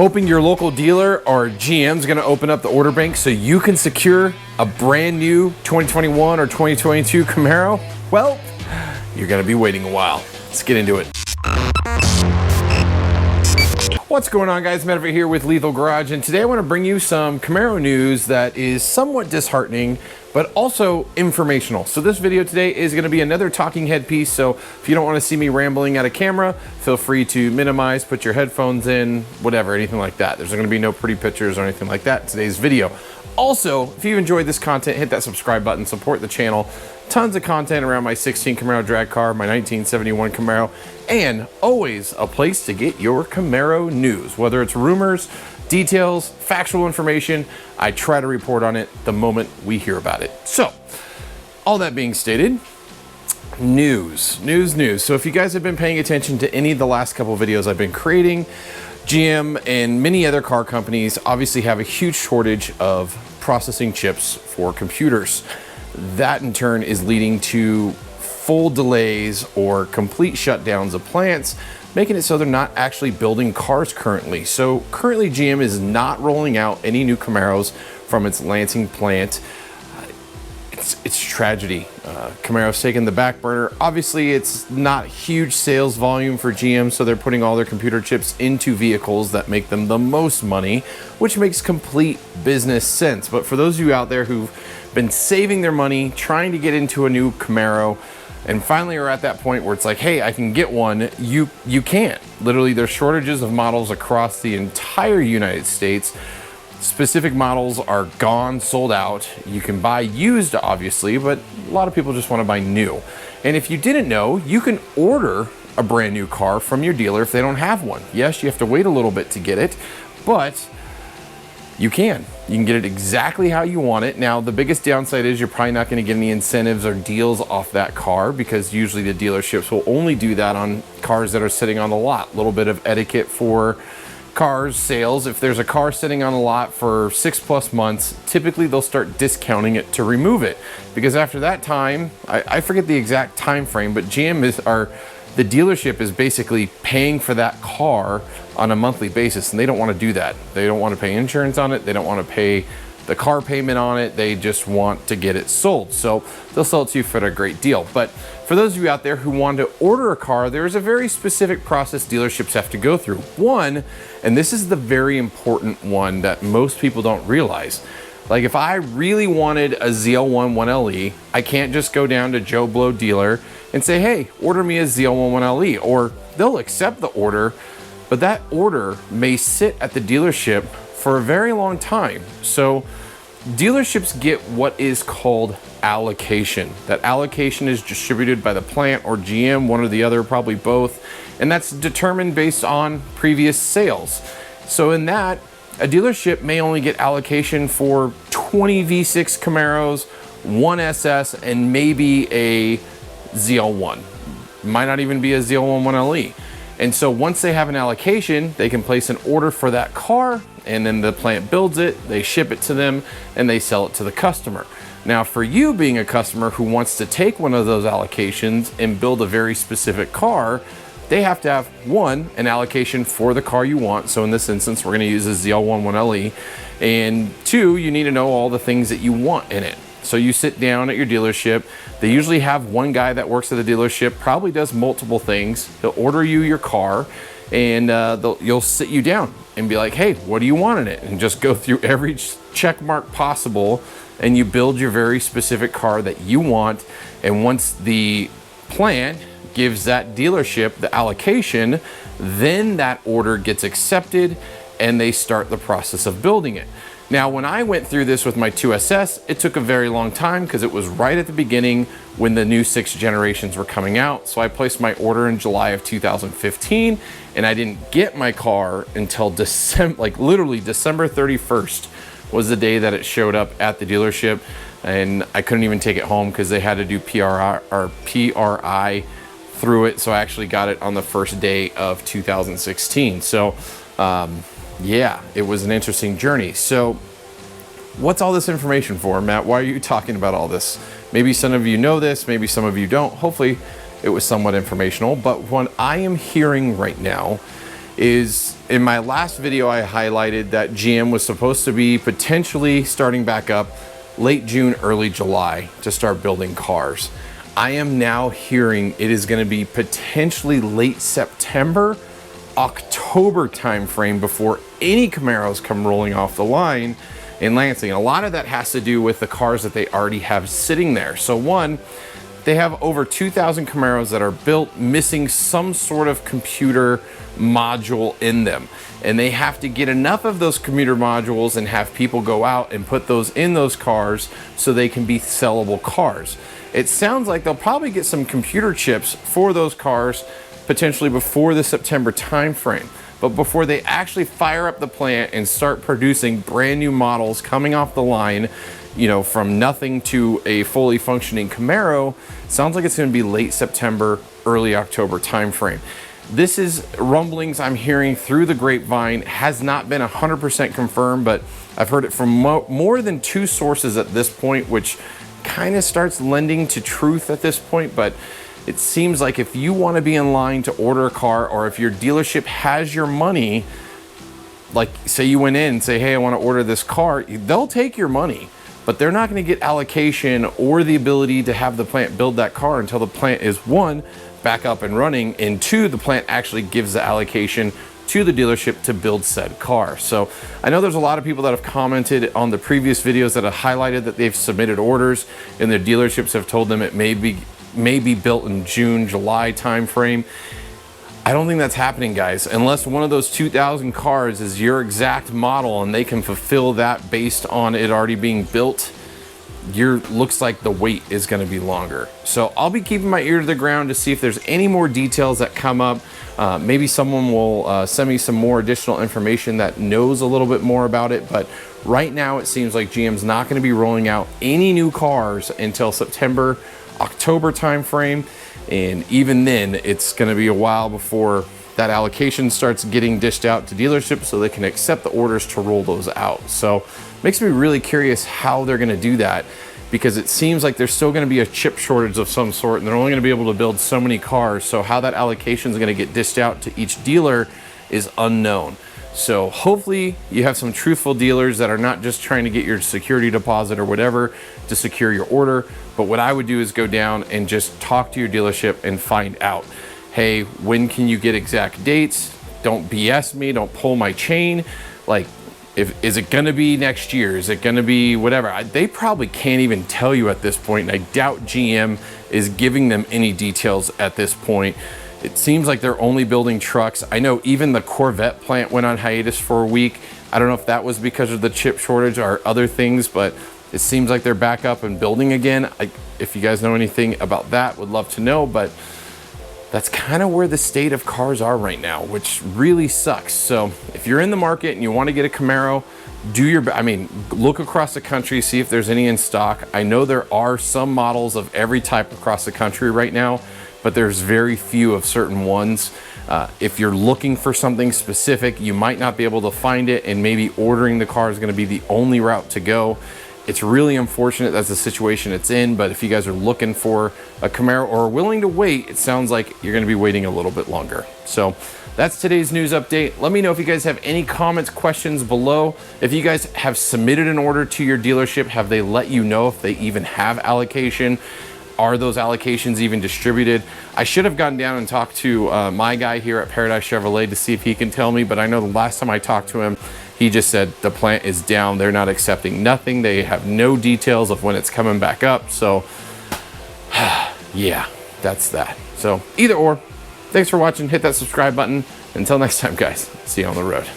Hoping your local dealer or GM's gonna open up the order bank so you can secure a brand new 2021 or 2022 Camaro? Well, you're gonna be waiting a while. Let's get into it. What's going on, guys? Matt over here with Lethal Garage, and today I want to bring you some Camaro news that is somewhat disheartening, but also informational. So this video today is going to be another talking head piece, so if you don't want to see me rambling at a camera, feel free to minimize, put your headphones in, whatever, anything like that. There's going to be no pretty pictures or anything like that in today's video. Also, if you enjoyed this content, hit that subscribe button, support the channel. Tons of content around my 16 Camaro drag car, my 1971 Camaro, and always a place to get your Camaro news. Whether it's rumors, details, factual information, I try to report on it the moment we hear about it. So, all that being stated, news. So if you guys have been paying attention to any of the last couple of videos I've been creating, GM and many other car companies obviously have a huge shortage of processing chips for computers. That in turn is leading to full delays or complete shutdowns of plants, making it so they're not actually building cars currently. So currently GM is not rolling out any new Camaros from its Lansing plant. It's tragedy. Camaro's taken the back burner. Obviously, it's not huge sales volume for GM, so they're putting all their computer chips into vehicles that make them the most money, which makes complete business sense. But for those of you out there who've been saving their money, trying to get into a new Camaro, and finally are at that point where it's like, hey, I can get one, you can't. Literally, there's shortages of models across the entire United States. Specific models are gone, sold out. You can buy used, obviously, but a lot of people just want to buy new. And if you didn't know, you can order a brand new car from your dealer if they don't have one. Yes, you have to wait a little bit to get it, but you can get it exactly how you want it. Now, the biggest downside is you're probably not going to get any incentives or deals off that car, because usually the dealerships will only do that on cars that are sitting on the lot. A little bit of etiquette for cars sales. If there's a car sitting on the lot for 6+ months, typically they'll start discounting it to remove it, because after that time, I forget the exact time frame, but the dealership is basically paying for that car on a monthly basis, and they don't want to do that. They don't want to pay insurance on it. They don't want to pay the car payment on it. They just want to get it sold. So they'll sell it to you for a great deal. But for those of you out there who want to order a car, there's a very specific process dealerships have to go through. One, and this is the very important one that most people don't realize. Like, if I really wanted a ZL1 1LE, I can't just go down to Joe Blow dealer and say, hey, order me a ZL1 1LE, or they'll accept the order, but that order may sit at the dealership for a very long time. So dealerships get what is called allocation. That allocation is distributed by the plant or GM, one or the other, probably both, and that's determined based on previous sales. So in that, a dealership may only get allocation for 20 V6 Camaros, one SS, and maybe a ZL1. Might not even be a ZL1 1LE. And so once they have an allocation, they can place an order for that car, and then the plant builds it, they ship it to them, and they sell it to the customer. Now, for you being a customer who wants to take one of those allocations and build a very specific car, they have to have, one, an allocation for the car you want. So in this instance, we're going to use a ZL1 1LE. And two, you need to know all the things that you want in it. So you sit down at your dealership. They usually have one guy that works at the dealership, probably does multiple things. He'll order you your car, and you'll sit you down and be like, hey, what do you want in it? And just go through every check mark possible, and you build your very specific car that you want. And once the plant gives that dealership the allocation, then that order gets accepted and they start the process of building it. Now, when I went through this with my 2SS, it took a very long time because it was right at the beginning when the new 6 generations were coming out. So I placed my order in July of 2015, and I didn't get my car until December, like literally December 31st was the day that it showed up at the dealership, and I couldn't even take it home because they had to do PRI through it. So I actually got it on the first day of 2016. So yeah, it was an interesting journey. So what's all this information for, Matt? Why are you talking about all this? Maybe some of you know this, maybe some of you don't. Hopefully it was somewhat informational, but what I am hearing right now is in my last video, I highlighted that GM was supposed to be potentially starting back up late June, early July to start building cars. I am now hearing it is going to be potentially late September, October timeframe before any Camaros come rolling off the line in Lansing. And a lot of that has to do with the cars that they already have sitting there. So one, they have over 2,000 Camaros that are built missing some sort of computer module in them. And they have to get enough of those computer modules and have people go out and put those in those cars so they can be sellable cars. It sounds like they'll probably get some computer chips for those cars potentially before the September timeframe. But before they actually fire up the plant and start producing brand new models coming off the line, you know, from nothing to a fully functioning Camaro, sounds like it's going to be late September, early October timeframe. This is rumblings I'm hearing through the grapevine, has not been 100% confirmed, but I've heard it from more than 2 sources at this point, which kind of starts lending to truth at this point. But it seems like if you want to be in line to order a car, or if your dealership has your money, like say you went in and say, hey, I want to order this car, they'll take your money. But they're not going to get allocation or the ability to have the plant build that car until the plant is, 1, back up and running, and 2, the plant actually gives the allocation to the dealership to build said car. So I know there's a lot of people that have commented on the previous videos that have highlighted that they've submitted orders and their dealerships have told them it may be built in June, July timeframe. I don't think that's happening, guys, unless one of those 2,000 cars is your exact model and they can fulfill that based on it already being built. Looks like the wait is going to be longer. So I'll be keeping my ear to the ground to see if there's any more details that come up. Maybe someone will send me some more additional information that knows a little bit more about it. But right now it seems like GM's not going to be rolling out any new cars until September, October timeframe. And even then, it's going to be a while before that allocation starts getting dished out to dealerships so they can accept the orders to roll those out. So makes me really curious how they're going to do that, because it seems like there's still going to be a chip shortage of some sort and they're only going to be able to build so many cars. So how that allocation is going to get dished out to each dealer is unknown. So hopefully you have some truthful dealers that are not just trying to get your security deposit or whatever to secure your order. But what I would do is go down and just talk to your dealership and find out, hey, when can you get exact dates? Don't BS me, don't pull my chain. Like, is it gonna be next year? Is it gonna be whatever? They probably can't even tell you at this point, and I doubt GM is giving them any details at this point. It seems like they're only building trucks. I know even the Corvette plant went on hiatus for a week. I don't know if that was because of the chip shortage or other things, but it seems like they're back up and building again. If you guys know anything about that, would love to know, but that's kind of where the state of cars are right now, which really sucks. So if you're in the market and you want to get a Camaro, look across the country, see if there's any in stock. I know there are some models of every type across the country right now, but there's very few of certain ones. If you're looking for something specific, you might not be able to find it, and maybe ordering the car is going to be the only route to go. It's really unfortunate that's the situation it's in, but if you guys are looking for a Camaro or are willing to wait, it sounds like you're going to be waiting a little bit longer. So that's today's news update. Let me know if you guys have any comments, questions below. If you guys have submitted an order to your dealership, have they let you know if they even have allocation? Are those allocations even distributed? I should have gone down and talked to my guy here at Paradise Chevrolet to see if he can tell me, but I know the last time I talked to him, he just said the plant is down. They're not accepting nothing. They have no details of when it's coming back up. So yeah, that's that. So either or, thanks for watching. Hit that subscribe button. Until next time, guys, see you on the road.